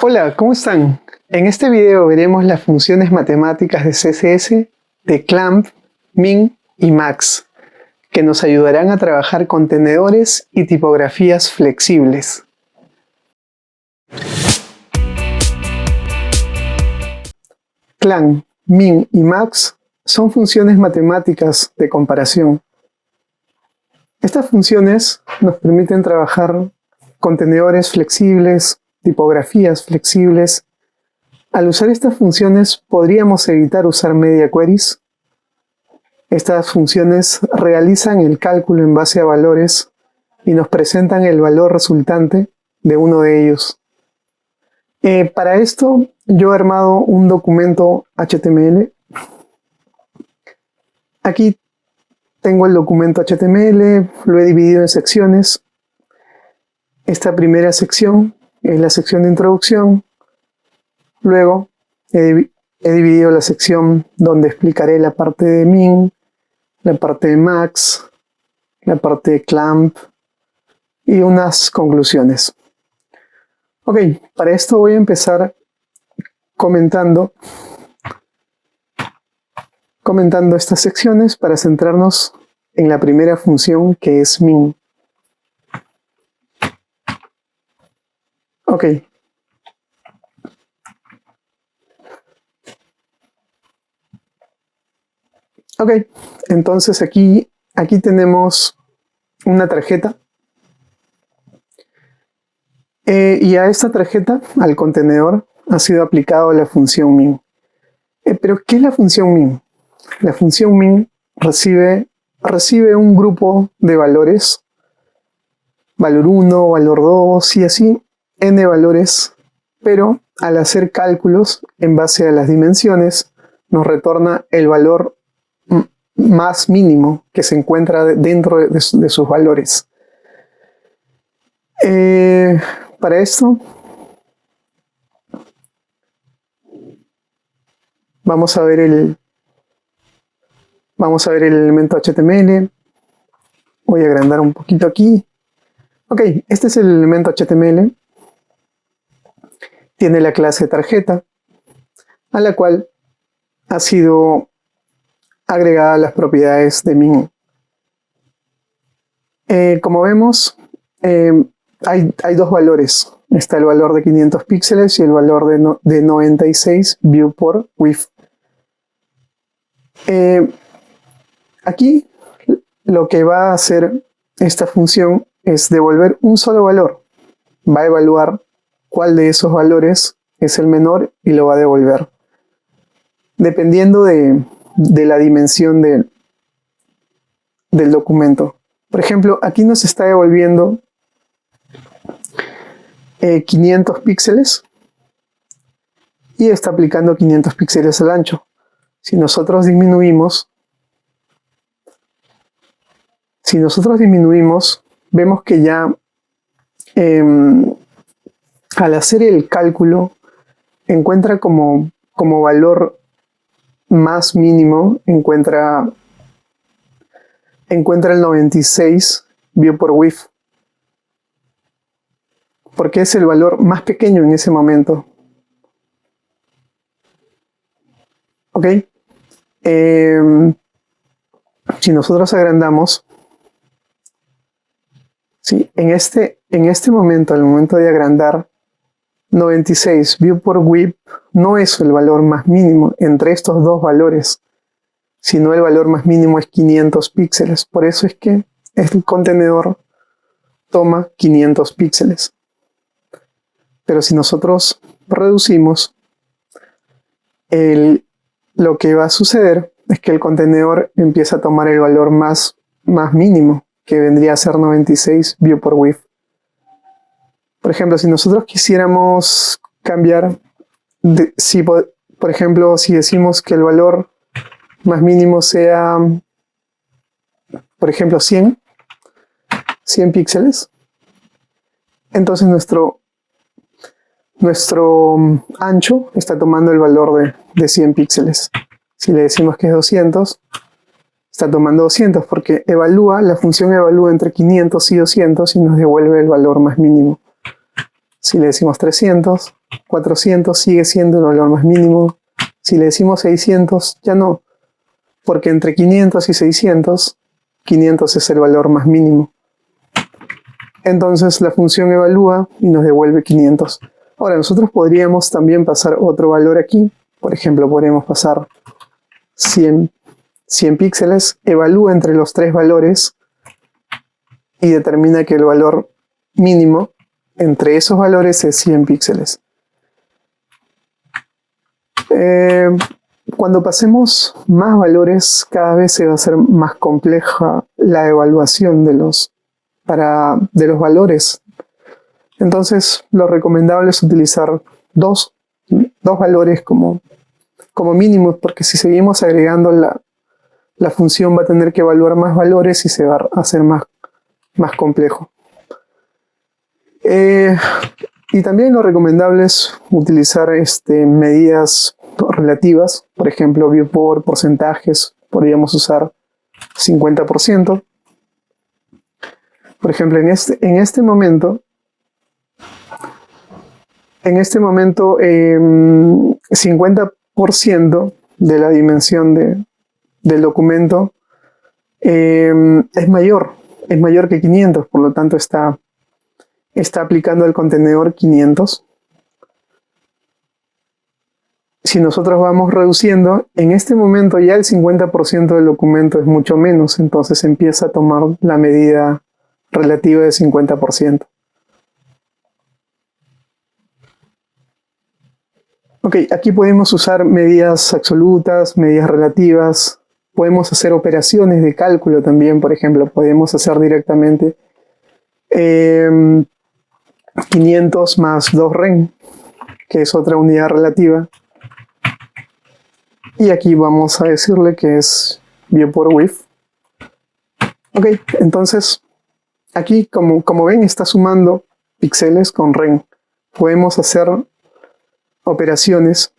Hola, ¿cómo están? En este video veremos las funciones matemáticas de CSS de clamp, min y max, que nos ayudarán a trabajar con tenedores y tipografías flexibles. Clamp, min y max son funciones matemáticas de comparación. Estas funciones nos permiten trabajar con tenedores flexibles, tipografías flexibles. Al usar estas funciones podríamos evitar usar media queries. Estas funciones realizan el cálculo en base a valores y nos presentan el valor resultante de uno de ellos. Para esto yo he armado un documento HTML. Aquí tengo el documento HTML, lo he dividido en secciones. Esta primera sección es la sección de introducción. Luego he dividido la sección donde explicaré la parte de min, la parte de max, la parte de clamp y unas conclusiones. Ok, para esto voy a empezar comentando estas secciones para centrarnos en la primera función, que es min. Ok. Ok, entonces aquí tenemos una tarjeta. Y a esta tarjeta, al contenedor, ha sido aplicado la función min. ¿Pero qué es la función min? La función min recibe un grupo de valores, valor 1, valor 2 y así, n valores, pero al hacer cálculos en base a las dimensiones, nos retorna el valor más mínimo que se encuentra dentro de sus valores. Para esto vamos a ver el elemento HTML. Voy a agrandar un poquito aquí. Ok, este es el elemento HTML. Tiene la clase tarjeta, a la cual ha sido agregada las propiedades de min. Como vemos, hay dos valores. Está el valor de 500 píxeles y el valor de 96 view por width. Aquí lo que va a hacer esta función es devolver un solo valor. Va a evaluar cuál de esos valores es el menor y lo va a devolver, dependiendo de la dimensión del documento. Por ejemplo, aquí nos está devolviendo 500 píxeles y está aplicando 500 píxeles al ancho. Si nosotros disminuimos, vemos que ya al hacer el cálculo encuentra como valor más mínimo, encuentra el 96 view por width, porque es el valor más pequeño en ese momento. Ok. Si nosotros agrandamos, ¿sí? en este momento, al momento de agrandar, 96 view por width no es el valor más mínimo entre estos dos valores, sino el valor más mínimo es 500 píxeles. Por eso es que el contenedor toma 500 píxeles. Pero si nosotros reducimos, lo que va a suceder es que el contenedor empieza a tomar el valor más mínimo, que vendría a ser 96 view por width. Por ejemplo, si nosotros quisiéramos cambiar, por ejemplo, si decimos que el valor más mínimo sea, por ejemplo, 100 píxeles, entonces nuestro ancho está tomando el valor de 100 píxeles. Si le decimos que es 200, está tomando 200 porque la función evalúa entre 500 y 200 y nos devuelve el valor más mínimo. Si le decimos 300, 400 sigue siendo el valor más mínimo. Si le decimos 600, ya no, porque entre 500 y 600, 500 es el valor más mínimo. Entonces la función evalúa y nos devuelve 500. Ahora, nosotros podríamos también pasar otro valor aquí. Por ejemplo, podríamos pasar 100 píxeles, evalúa entre los tres valores y determina que el valor mínimo entre esos valores es 100 píxeles. Cuando pasemos más valores, cada vez se va a hacer más compleja la evaluación de los valores. Entonces, lo recomendable es utilizar dos valores como mínimos, porque si seguimos agregando la función va a tener que evaluar más valores y se va a hacer más complejo. Y también lo recomendable es utilizar medidas relativas, por ejemplo, por porcentajes, podríamos usar 50%. Por ejemplo, en este momento, 50% de la dimensión del documento es mayor que 500, por lo tanto está aplicando al contenedor 500. Si nosotros vamos reduciendo, en este momento ya el 50% del documento es mucho menos, entonces empieza a tomar la medida relativa de 50%. Ok, aquí podemos usar medidas absolutas, medidas relativas, podemos hacer operaciones de cálculo también, por ejemplo, podemos hacer directamente 500 más 2 ren, que es otra unidad relativa. Y aquí vamos a decirle que es view por width. Ok, entonces aquí como ven está sumando píxeles con ren. Podemos hacer operaciones,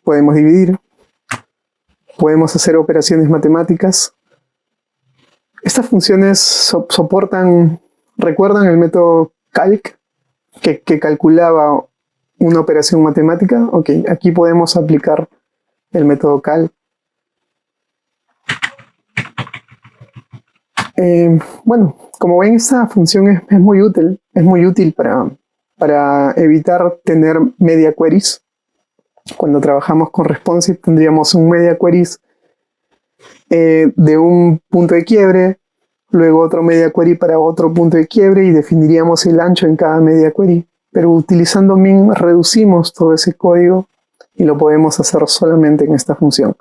podemos dividir, podemos hacer operaciones matemáticas. Estas funciones ¿recuerdan el método calc que calculaba una operación matemática? Ok, aquí podemos aplicar el método calc. Bueno, como ven, esta función es muy útil para evitar tener media queries. Cuando trabajamos con responsive tendríamos un media queries de un punto de quiebre, luego otro media query para otro punto de quiebre y definiríamos el ancho en cada media query. Pero utilizando min reducimos todo ese código y lo podemos hacer solamente en esta función.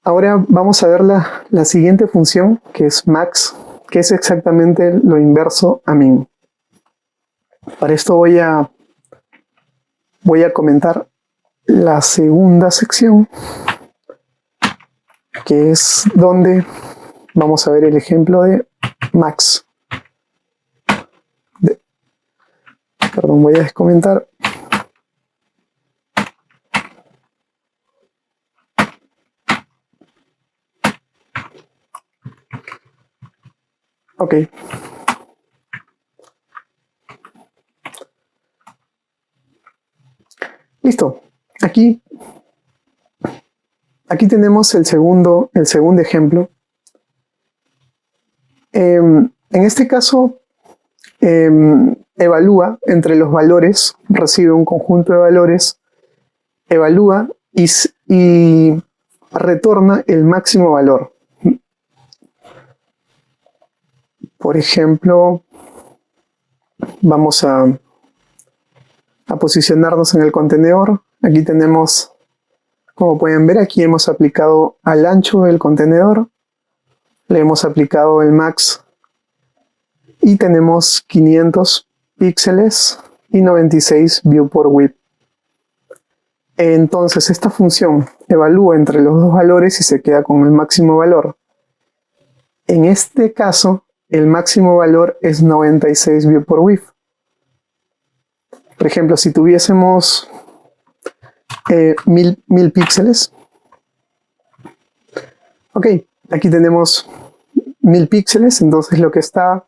Ahora vamos a ver la siguiente función, que es max, que es exactamente lo inverso a min. Para esto voy a comentar la segunda sección, que es donde vamos a ver el ejemplo de max. Perdón, voy a descomentar. Ok. Listo. Aquí tenemos el segundo ejemplo. En este caso, evalúa entre los valores, recibe un conjunto de valores, evalúa y retorna el máximo valor. Por ejemplo, vamos a posicionarnos en el contenedor. Aquí tenemos, como pueden ver, aquí hemos aplicado al ancho del contenedor, le hemos aplicado el max y tenemos 500 píxeles y 96 view por width. Entonces esta función evalúa entre los dos valores y se queda con el máximo valor. En este caso, el máximo valor es 96 view por width. Por ejemplo, si tuviésemos 1000 píxeles. Ok, aquí tenemos 1000 píxeles, entonces lo que está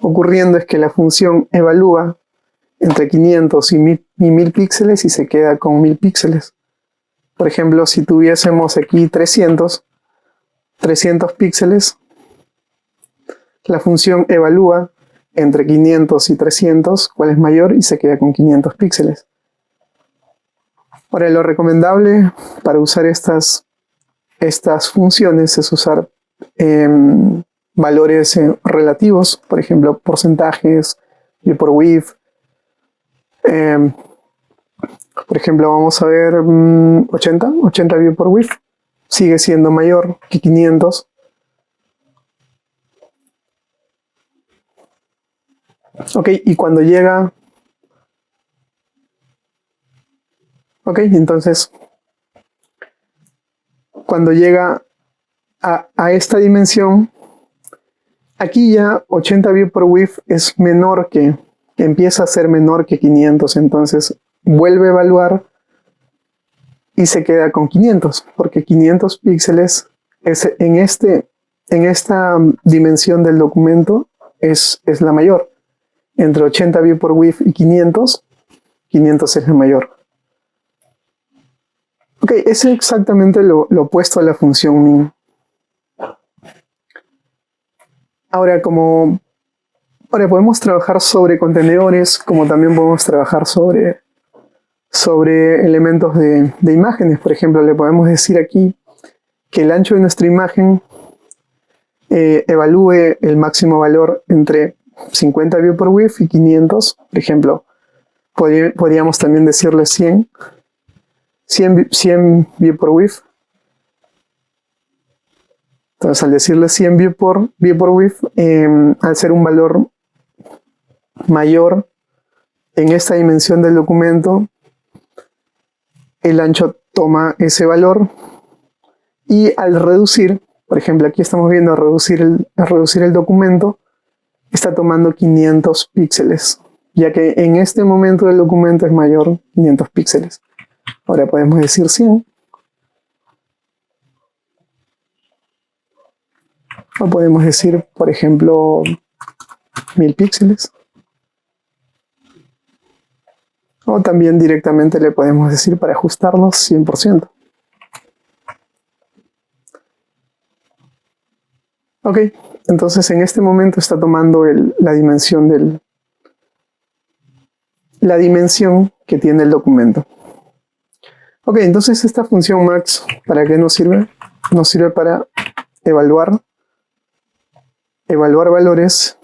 ocurriendo es que la función evalúa entre 500 y 1000 píxeles y se queda con 1000 píxeles. Por ejemplo, si tuviésemos aquí 300 píxeles, la función evalúa entre 500 y 300 cuál es mayor y se queda con 500 píxeles. Ahora, lo recomendable para usar estas funciones es usar valores relativos, por ejemplo, porcentajes, view por width. Por ejemplo, vamos a ver 80 view por width, sigue siendo mayor que 500. Ok, y cuando llega... Ok, entonces, cuando llega a esta dimensión, aquí ya 80 view por width es menor que, empieza a ser menor que 500, entonces vuelve a evaluar y se queda con 500, porque 500 píxeles es en esta dimensión del documento es la mayor. Entre 80 view por width y 500 es la mayor. Ok, es exactamente lo opuesto a la función min. Ahora podemos trabajar sobre contenedores, como también podemos trabajar sobre elementos de imágenes. Por ejemplo, le podemos decir aquí que el ancho de nuestra imagen evalúe el máximo valor entre 50 view por width y 500. Por ejemplo, podríamos también decirle 100 view por width. Entonces, al decirle 100 view por width, al ser un valor mayor en esta dimensión del documento, el ancho toma ese valor y al reducir, por ejemplo, aquí estamos viendo reducir el documento, está tomando 500 píxeles, ya que en este momento del documento es mayor 500 píxeles. Ahora podemos decir 100. O podemos decir, por ejemplo, 1000 píxeles. O también directamente le podemos decir para ajustarlos 100%. Ok, entonces en este momento está tomando la dimensión que tiene el documento. Ok, entonces esta función max, ¿para qué nos sirve? Nos sirve para evaluar valores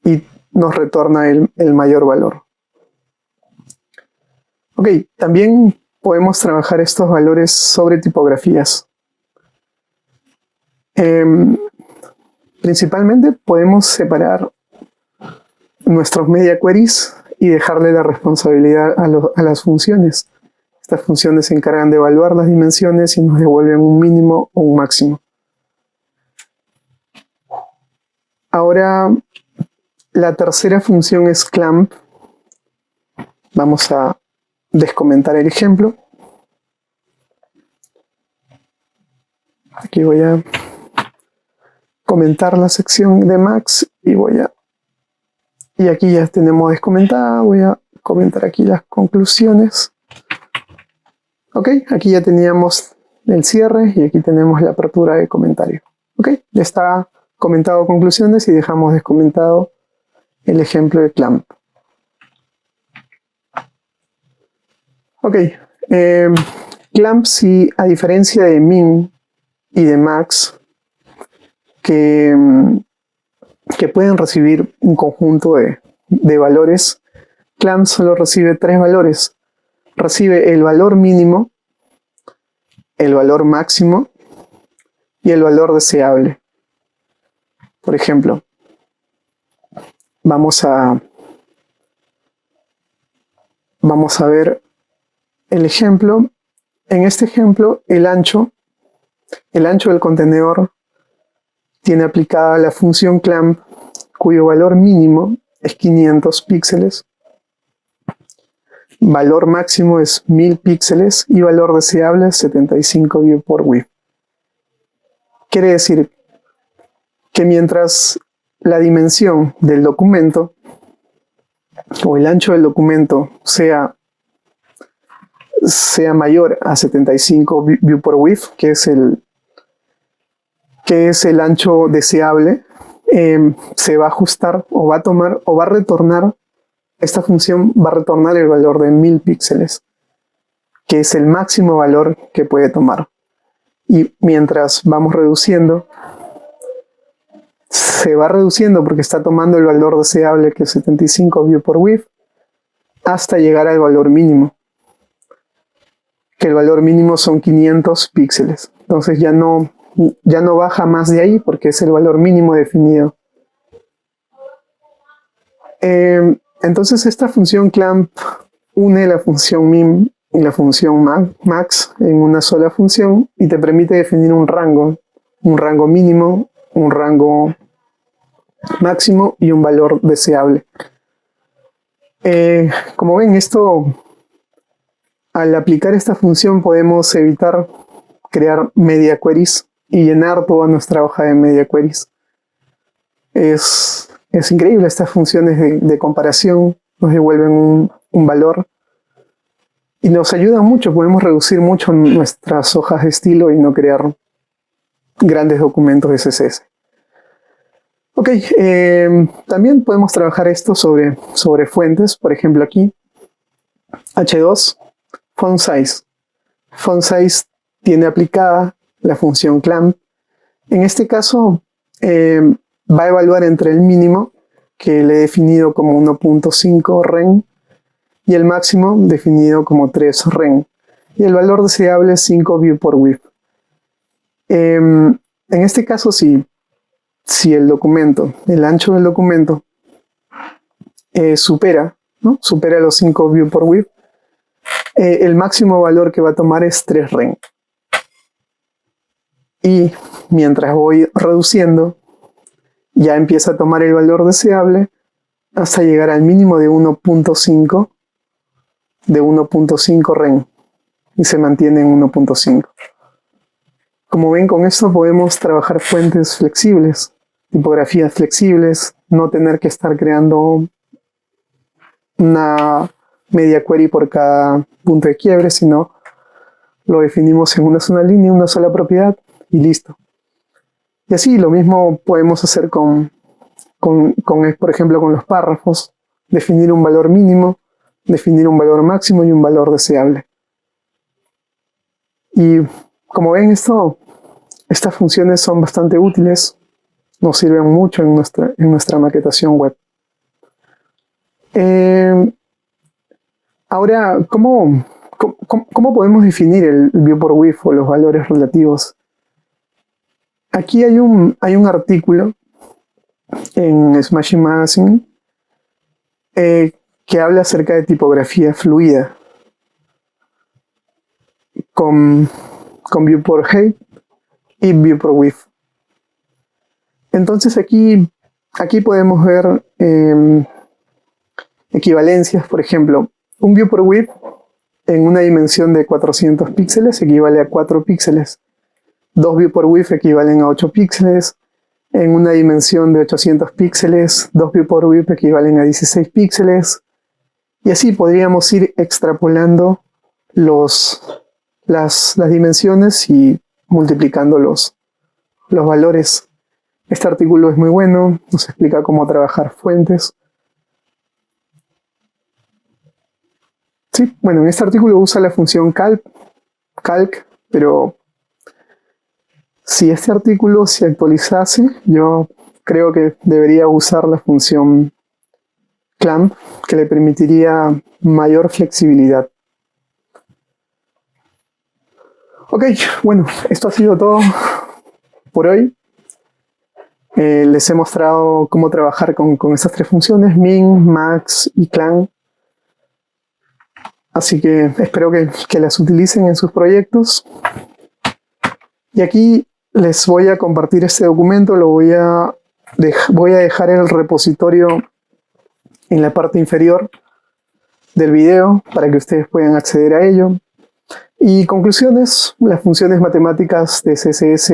y nos retorna el mayor valor. Ok, también podemos trabajar estos valores sobre tipografías. Principalmente podemos separar nuestros media queries y dejarle la responsabilidad a las funciones. Estas funciones se encargan de evaluar las dimensiones y nos devuelven un mínimo o un máximo. Ahora, la tercera función es clamp. Vamos a descomentar el ejemplo. Aquí voy a comentar la sección de Max y aquí ya tenemos descomentada. Voy a comentar aquí las conclusiones. Ok, aquí ya teníamos el cierre y aquí tenemos la apertura de comentario. Ok, ya está comentado conclusiones y dejamos descomentado el ejemplo de clamp. Ok, clamp, sí, a diferencia de min y de max, que pueden recibir un conjunto de valores, clamp solo recibe 3 valores. Recibe el valor mínimo, el valor máximo y el valor deseable. Por ejemplo, vamos a ver el ejemplo. En este ejemplo, el ancho del contenedor tiene aplicada la función clamp, cuyo valor mínimo es 500 píxeles, valor máximo es 1000 píxeles y valor deseable es 75 view por width. Quiere decir que mientras la dimensión del documento o el ancho del documento sea mayor a 75 view por width, que es el ancho deseable, se va a ajustar o va a tomar o va a retornar, esta función va a retornar el valor de 1000 píxeles, que es el máximo valor que puede tomar. Y mientras vamos reduciendo, se va reduciendo porque está tomando el valor deseable, que es 75 view por width, hasta llegar al valor mínimo, que el valor mínimo son 500 píxeles. Entonces ya no baja más de ahí porque es el valor mínimo definido. Entonces esta función clamp une la función min y la función max en una sola función y te permite definir un rango mínimo, un rango máximo y un valor deseable. Como ven, al aplicar esta función podemos evitar crear media queries y llenar toda nuestra hoja de media queries. Es increíble, estas funciones de comparación nos devuelven un valor y nos ayudan mucho. Podemos reducir mucho nuestras hojas de estilo y no crear grandes documentos de CSS. Ok, también podemos trabajar esto sobre fuentes. Por ejemplo aquí, H2, font size. Font size tiene aplicada la función clamp. En este caso va a evaluar entre el mínimo, que le he definido como 1.5 ren, y el máximo definido como 3 ren. Y el valor deseable es 5 view por width. En este caso, si el documento, el ancho del documento supera los 5 view por width, el máximo valor que va a tomar es 3 ren. Y mientras voy reduciendo, ya empieza a tomar el valor deseable hasta llegar al mínimo de 1.5 ren. Y se mantiene en 1.5. Como ven, con esto podemos trabajar fuentes flexibles, tipografías flexibles, no tener que estar creando una media query por cada punto de quiebre, sino lo definimos en una sola línea, una sola propiedad y listo. Y así lo mismo podemos hacer por ejemplo, con los párrafos, definir un valor mínimo, definir un valor máximo y un valor deseable. Y como ven, estas funciones son bastante útiles, nos sirven mucho en nuestra maquetación web. Ahora, ¿cómo podemos definir el view por width o los valores relativos? Aquí hay un artículo en Smashing Magazine que habla acerca de tipografía fluida con view por height y view por width. Entonces aquí podemos ver equivalencias. Por ejemplo, un view por width en una dimensión de 400 píxeles equivale a 4 píxeles. 2 view por width equivalen a 8 píxeles. En una dimensión de 800 píxeles, 2 view por width equivalen a 16 píxeles. Y así podríamos ir extrapolando las dimensiones y multiplicando los valores. Este artículo es muy bueno, nos explica cómo trabajar fuentes. Sí, bueno, en este artículo usa la función calc, pero si este artículo se actualizase, yo creo que debería usar la función clamp, que le permitiría mayor flexibilidad. Ok, bueno, esto ha sido todo por hoy. Les he mostrado cómo trabajar con estas tres funciones, min, max y clamp. Así que espero que las utilicen en sus proyectos. Y aquí les voy a compartir este documento, voy a dejar el repositorio en la parte inferior del video para que ustedes puedan acceder a ello. Y conclusiones, las funciones matemáticas de CSS,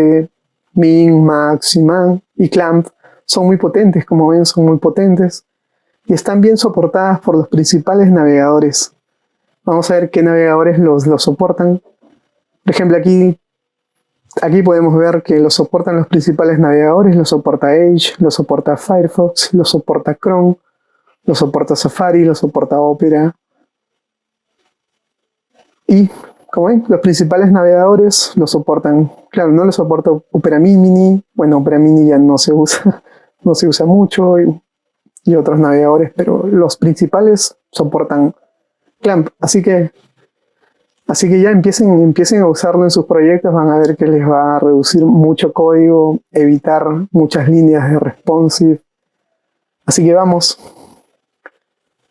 min, max y man y clamp son muy potentes, como ven, son muy potentes y están bien soportadas por los principales navegadores. Vamos a ver qué navegadores los soportan. Por ejemplo, aquí podemos ver que lo soportan los principales navegadores, lo soporta Edge, lo soporta Firefox, lo soporta Chrome, lo soporta Safari, lo soporta Opera. Y, como ven, los principales navegadores lo soportan. Claro, no lo soporta Opera Mini. Bueno, Opera Mini ya no se usa, no se usa mucho y otros navegadores, pero los principales soportan Clamp. Así que ya empiecen a usarlo en sus proyectos, van a ver que les va a reducir mucho código, evitar muchas líneas de responsive. Así que vamos.